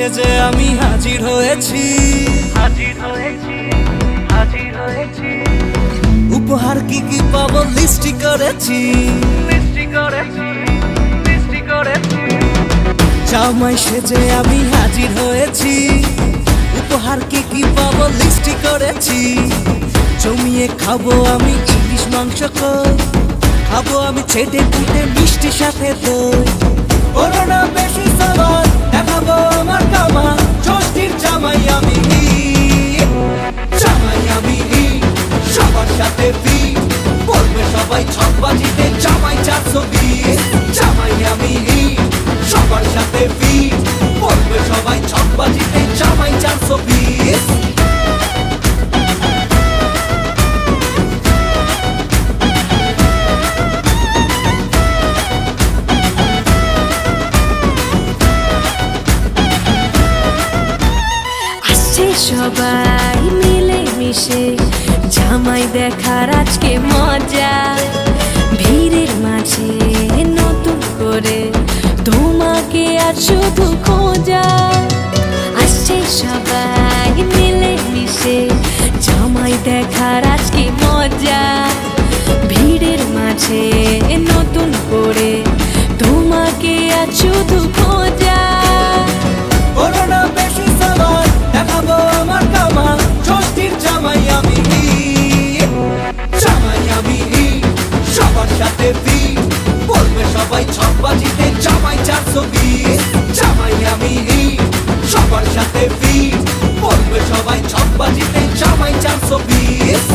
সেজে আমি হাজির হয়েছি, উপহার কি কি পাবো লিস্টি করেছি, জামাই সেজে আমি হাজির হয়েছি, উপহার কি কি পাবো লিস্টি করেছি। জমিয়ে খাবো আমি ইলিশ মাংস কই, খাবো আমি ছেটে পুটে মিষ্টি সাথে দই। করোনা বেশি সবার দেখাবো আমার কামা, ষষ্ঠীর জামাই আমি, জামাই আমি সবার সাথে ফিট, বলবে সবাই ছকবাজিতে জামাই 420। জামাই আমি সবার সাথে ফিট, বলবে সবাই ছকবাজিতে জামাই 420। সবাই মিলে মিশে জামাই দেখার আজকে মজা, ভিড়ের মাঝে নতুন করে তোমাকে আর শুধু খোঁজা। আসছে সবাই মিলে মিশে জামাই দেখার আজকে মজা, ভিড়ের মাঝে নতুন করে তোমাকে আর শুধু খোঁজা। করোনা বেশি সবার দেখাবো আমার কামা, ষষ্ঠীর জামাই আমি, জামাই আমি সবার সাথে ফিট, বলবে সবাই ছকবাজিতে জামাই 420। জামাই আমি সবার সাথে ফিট, বলবে সবাই ছকবাজিতে জামাই 420।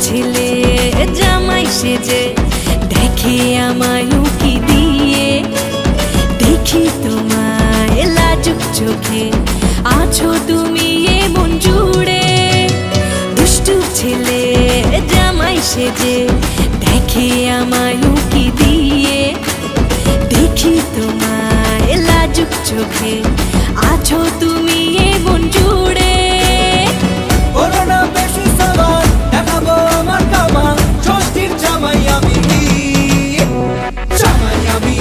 ছেলে জামাই সেজে দেখে আমায় উকি দিয়ে, দেখি তোমায় লাজুক চোখে আছো তুমি এমন জুড়ে। দুষ্টু ছেলে জামাই সেজে দেখে আমায় উকি দিয়ে, দেখি তোমায় লাজুক চোখে আছো তুমি এমন জুড়ে। করোনা বেশি সবার দেখাবো আমার কামা, ষষ্ঠীর জামাই আমি, জামাই আমি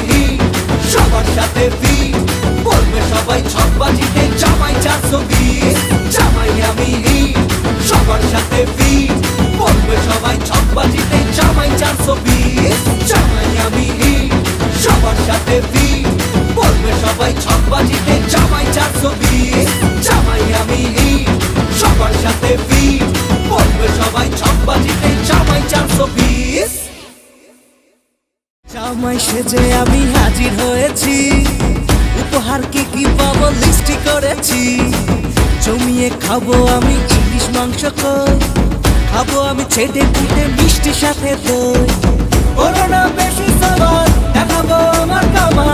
সবার সাথে ফিট, বলবে সবাই ছকবাজিতে জামাই 420। জামাই আমি সবার সাথে ফিট, বলবে সবাই ছকবাজিতে জামাই 420। জামাই আমি সবার সাথে ফিট, বলবে সবাই ছকবাজিতে জামাই 420। জামাই আমি সবার সাথে ফিট, বলবে সবাই ছকবাজিতে জামাই 420। জামাই সেজে আমি হাজির হয়েছি, উপহার কি কি পাবো লিস্টি করেছি। জমিয়ে খাবো আমি ইলিশ মাংস কই, খাবো আমি ছেটে পুটে মিষ্টি সাথে দই। করোনা বেশি সবার দেখাবো আমার কামা,